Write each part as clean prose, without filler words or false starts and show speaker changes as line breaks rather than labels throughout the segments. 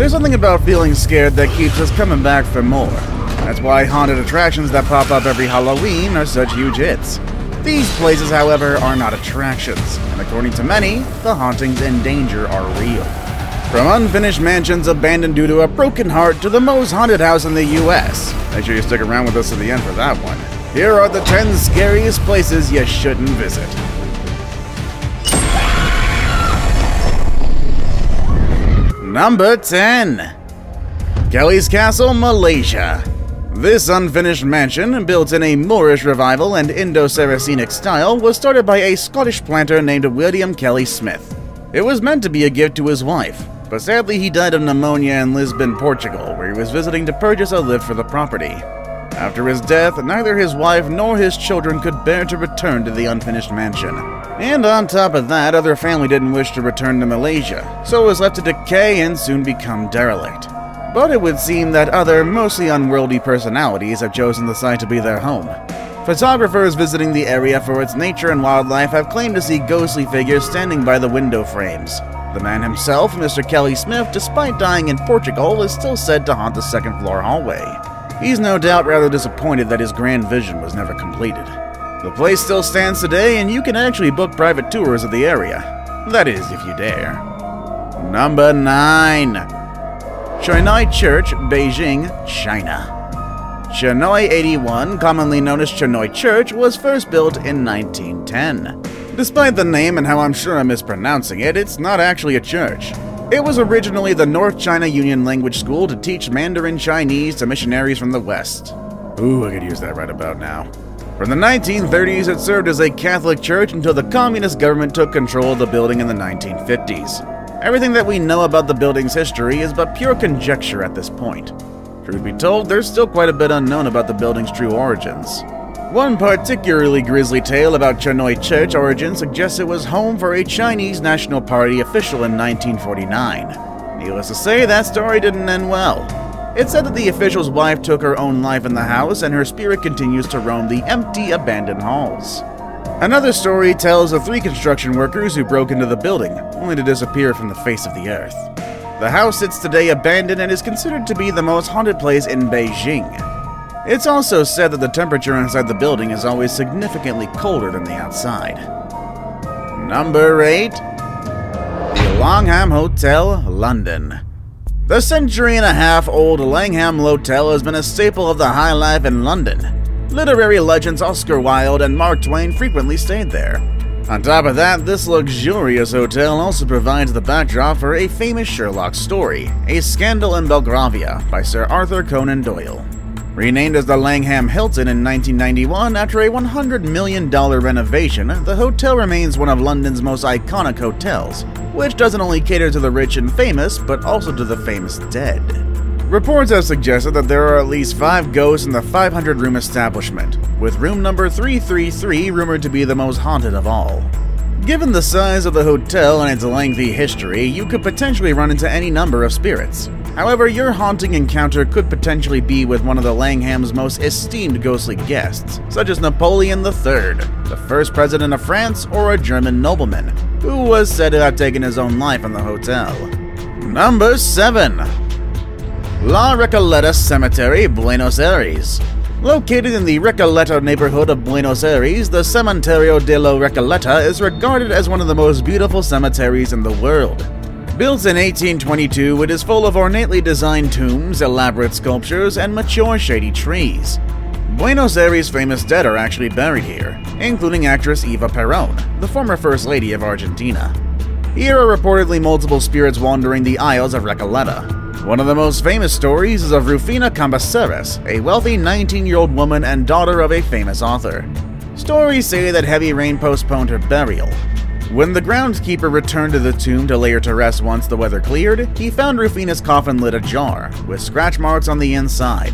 There's something about feeling scared that keeps us coming back for more. That's why haunted attractions that pop up every Halloween are such huge hits. These places, however, are not attractions, and according to many, the hauntings and danger are real. From unfinished mansions abandoned due to a broken heart to the most haunted house in the US. Make sure you stick around with us to the end for that one. Here are the 10 scariest places you shouldn't visit. Number 10. Kellie's Castle, Malaysia. This unfinished mansion, built in a Moorish revival and Indo-Saracenic style, was started by a Scottish planter named William Kellie-Smith. It was meant to be a gift to his wife, but sadly he died of pneumonia in Lisbon, Portugal, where he was visiting to purchase a lift for the property. After his death, neither his wife nor his children could bear to return to the unfinished mansion. And on top of that, other family didn't wish to return to Malaysia, so it was left to decay and soon become derelict. But it would seem that other, mostly unworldly personalities have chosen the site to be their home. Photographers visiting the area for its nature and wildlife have claimed to see ghostly figures standing by the window frames. The man himself, Mr. Kellie-Smith, despite dying in Portugal, is still said to haunt the second-floor hallway. He's no doubt rather disappointed that his grand vision was never completed. The place still stands today, and you can actually book private tours of the area. That is, if you dare. Number 9. CHAONEI Church, Beijing, China. CHAONEI 81, commonly known as CHAONEI Church, was first built in 1910. Despite the name and how I'm sure I'm mispronouncing it, it's not actually a church. It was originally the North China Union Language School to teach Mandarin Chinese to missionaries from the West. Ooh, I could use that right about now. From the 1930s, it served as a Catholic church until the communist government took control of the building in the 1950s. Everything that we know about the building's history is but pure conjecture at this point. Truth be told, there's still quite a bit unknown about the building's true origins. One particularly grisly tale about CHAONEI Church origin suggests it was home for a Chinese National Party official in 1949. Needless to say, that story didn't end well. It's said that the official's wife took her own life in the house, and her spirit continues to roam the empty, abandoned halls. Another story tells of 3 construction workers who broke into the building, only to disappear from the face of the earth. The house sits today abandoned and is considered to be the most haunted place in Beijing. It's also said that the temperature inside the building is always significantly colder than the outside. Number 8. The Langham Hotel, London. The century-and-a-half-old Langham Hotel has been a staple of the high life in London. Literary legends Oscar Wilde and Mark Twain frequently stayed there. On top of that, this luxurious hotel also provides the backdrop for a famous Sherlock story, A Scandal in Belgravia, by Sir Arthur Conan Doyle. Renamed as the Langham Hilton in 1991 after a $100 million renovation, the hotel remains one of London's most iconic hotels, which doesn't only cater to the rich and famous, but also to the famous dead. Reports have suggested that there are at least 5 ghosts in the 500-room establishment, with room number 333 rumored to be the most haunted of all. Given the size of the hotel and its lengthy history, you could potentially run into any number of spirits. However, your haunting encounter could potentially be with one of the Langham's most esteemed ghostly guests, such as Napoleon III, the first president of France, or a German nobleman, who was said to have taken his own life in the hotel. Number 7. La Recoleta Cemetery, Buenos Aires. Located in the Recoleta neighborhood of Buenos Aires, the Cementerio de la Recoleta is regarded as one of the most beautiful cemeteries in the world. Built in 1822, it is full of ornately designed tombs, elaborate sculptures, and mature shady trees. Buenos Aires' famous dead are actually buried here, including actress Eva Perón, the former First Lady of Argentina. Here are reportedly multiple spirits wandering the aisles of Recoleta. One of the most famous stories is of Rufina Cambaceres, a wealthy 19-year-old woman and daughter of a famous author. Stories say that heavy rain postponed her burial. When the groundskeeper returned to the tomb to lay her to rest once the weather cleared, he found Rufina's coffin lid ajar, with scratch marks on the inside.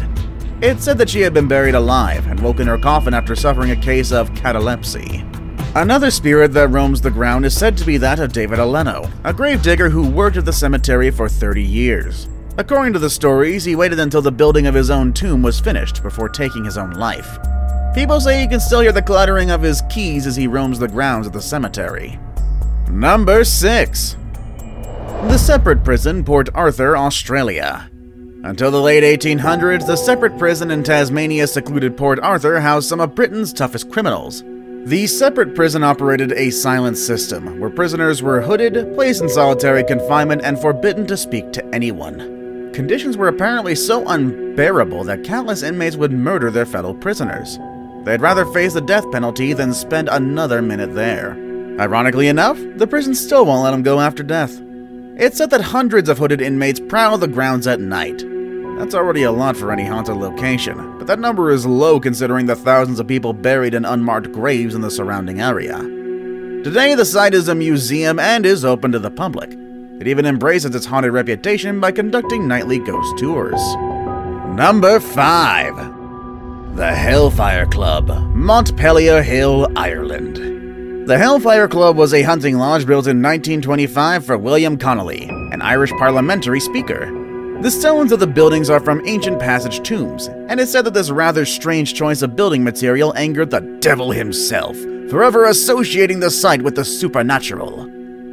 It said that she had been buried alive and woke in her coffin after suffering a case of catalepsy. Another spirit that roams the ground is said to be that of David Aleno, a gravedigger who worked at the cemetery for 30 years. According to the stories, he waited until the building of his own tomb was finished before taking his own life. People say you can still hear the clattering of his keys as he roams the grounds of the cemetery. Number 6. The separate prison, Port Arthur, Australia. Until the late 1800s, the separate prison in Tasmania's secluded Port Arthur housed some of Britain's toughest criminals. The separate prison operated a silent system, where prisoners were hooded, placed in solitary confinement, and forbidden to speak to anyone. Conditions were apparently so unbearable that countless inmates would murder their fellow prisoners. They'd rather face the death penalty than spend another minute there. Ironically enough, the prison still won't let them go after death. It's said that hundreds of hooded inmates prowl the grounds at night. That's already a lot for any haunted location, but that number is low considering the thousands of people buried in unmarked graves in the surrounding area. Today, the site is a museum and is open to the public. It even embraces its haunted reputation by conducting nightly ghost tours. Number 5. The Hellfire Club, Montpelier Hill, Ireland. The Hellfire Club was a hunting lodge built in 1925 for William Kellie, an Irish parliamentary speaker. The stones of the buildings are from ancient passage tombs, and it's said that this rather strange choice of building material angered the devil himself, forever associating the site with the supernatural.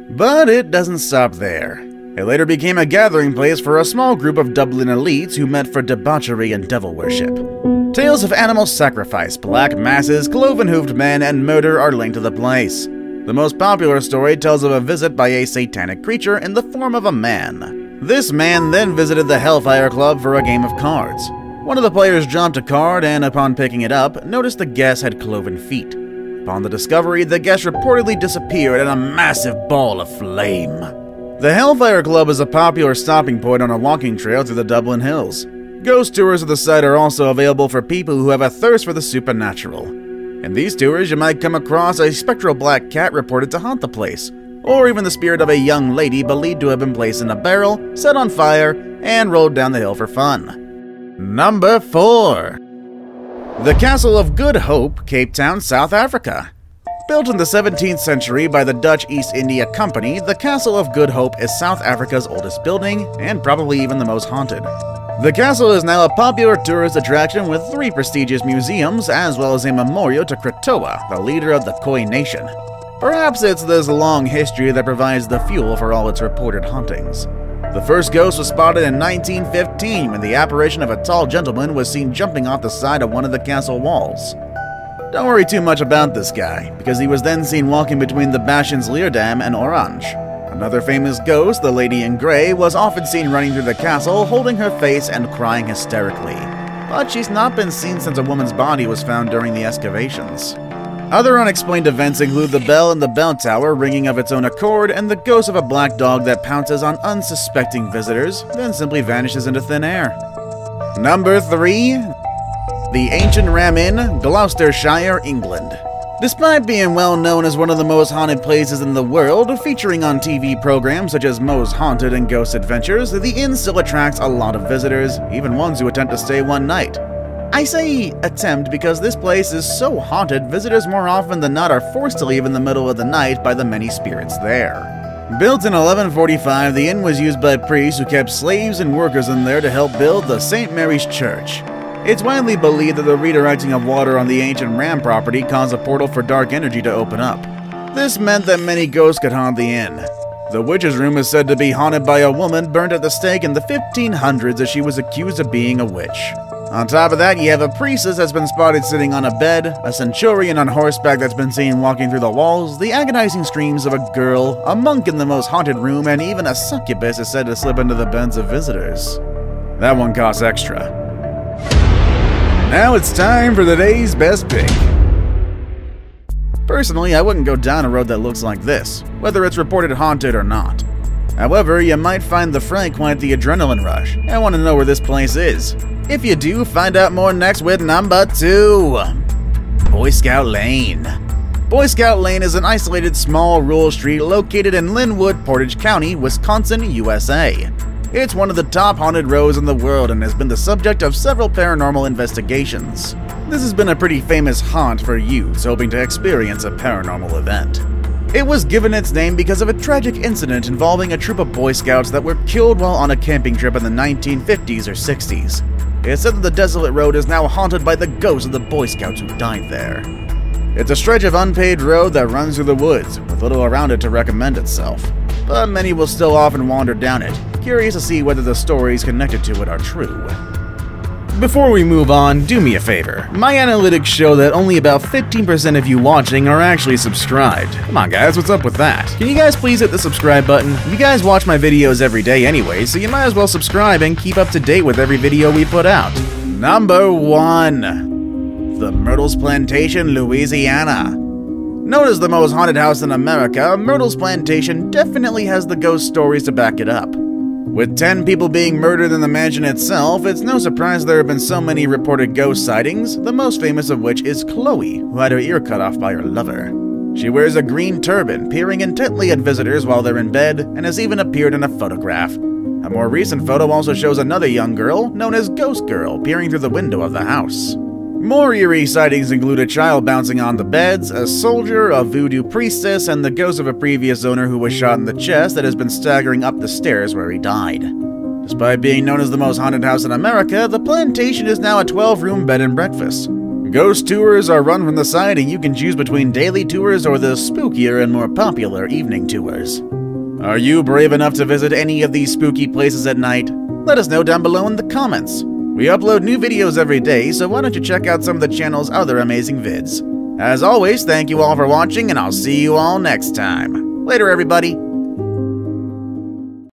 But it doesn't stop there. It later became a gathering place for a small group of Dublin elites who met for debauchery and devil worship. Tales of animal sacrifice, black masses, cloven-hoofed men, and murder are linked to the place. The most popular story tells of a visit by a satanic creature in the form of a man. This man then visited the Hellfire Club for a game of cards. One of the players dropped a card and, upon picking it up, noticed the guest had cloven feet. Upon the discovery, the guest reportedly disappeared in a massive ball of flame. The Hellfire Club is a popular stopping point on a walking trail through the Dublin Hills. Ghost tours of the site are also available for people who have a thirst for the supernatural. In these tours, you might come across a spectral black cat reported to haunt the place, or even the spirit of a young lady believed to have been placed in a barrel, set on fire, and rolled down the hill for fun. Number 4. The Castle of Good Hope, Cape Town, South Africa. Built in the 17th century by the Dutch East India Company, the Castle of Good Hope is South Africa's oldest building, and probably even the most haunted. The castle is now a popular tourist attraction with 3 prestigious museums, as well as a memorial to Kretoa, the leader of the Khoi Nation. Perhaps it's this long history that provides the fuel for all its reported hauntings. The first ghost was spotted in 1915 when the apparition of a tall gentleman was seen jumping off the side of one of the castle walls. Don't worry too much about this guy, because he was then seen walking between the Bashans Leerdam and Orange. Another famous ghost, the Lady in Grey, was often seen running through the castle, holding her face and crying hysterically. But she's not been seen since a woman's body was found during the excavations. Other unexplained events include the bell in the bell tower ringing of its own accord, and the ghost of a black dog that pounces on unsuspecting visitors, then simply vanishes into thin air. Number 3. The Ancient Ram Inn, Gloucestershire, England. Despite being well known as one of the most haunted places in the world, featuring on TV programs such as Moe's Haunted and Ghost Adventures, the inn still attracts a lot of visitors, even ones who attempt to stay one night. I say attempt because this place is so haunted, visitors more often than not are forced to leave in the middle of the night by the many spirits there. Built in 1145, the inn was used by priests who kept slaves and workers in there to help build the St. Mary's Church. It's widely believed that the redirecting of water on the ancient ram property caused a portal for dark energy to open up. This meant that many ghosts could haunt the inn. The witch's room is said to be haunted by a woman burned at the stake in the 1500s as she was accused of being a witch. On top of that, you have a priestess that's been spotted sitting on a bed, a centurion on horseback that's been seen walking through the walls, the agonizing screams of a girl, a monk in the most haunted room, and even a succubus is said to slip into the beds of visitors. That one costs extra. Now it's time for the day's best pick. Personally, I wouldn't go down a road that looks like this, whether it's reported haunted or not. However, you might find the fray quite the adrenaline rush, and want to know where this place is. If you do, find out more next with number 2. Boy Scout Lane. Boy Scout Lane is an isolated small rural street located in Linwood, Portage County, Wisconsin, USA. It's one of the top haunted roads in the world and has been the subject of several paranormal investigations. This has been a pretty famous haunt for youths hoping to experience a paranormal event. It was given its name because of a tragic incident involving a troop of Boy Scouts that were killed while on a camping trip in the 1950s or 60s. It's said that the desolate road is now haunted by the ghosts of the Boy Scouts who died there. It's a stretch of unpaved road that runs through the woods, with little around it to recommend itself. but many will still often wander down it, curious to see whether the stories connected to it are true. Before we move on, do me a favor. My analytics show that only about 15% of you watching are actually subscribed. Come on guys, what's up with that? Can you guys please hit the subscribe button? You guys watch my videos every day anyway, so you might as well subscribe and keep up to date with every video we put out. Number 1. The Myrtle's Plantation, Louisiana. Known as the most haunted house in America, Myrtle's Plantation definitely has the ghost stories to back it up. With 10 people being murdered in the mansion itself, it's no surprise there have been so many reported ghost sightings, the most famous of which is Chloe, who had her ear cut off by her lover. She wears a green turban, peering intently at visitors while they're in bed, and has even appeared in a photograph. A more recent photo also shows another young girl, known as Ghost Girl, peering through the window of the house. More eerie sightings include a child bouncing on the beds, a soldier, a voodoo priestess, and the ghost of a previous owner who was shot in the chest that has been staggering up the stairs where he died. Despite being known as the most haunted house in America, the plantation is now a 12-room bed and breakfast. Ghost tours are run from the site, and you can choose between daily tours or the spookier and more popular evening tours. Are you brave enough to visit any of these spooky places at night? Let us know down below in the comments. We upload new videos every day, so why don't you check out some of the channel's other amazing vids. As always, thank you all for watching, and I'll see you all next time. Later, everybody!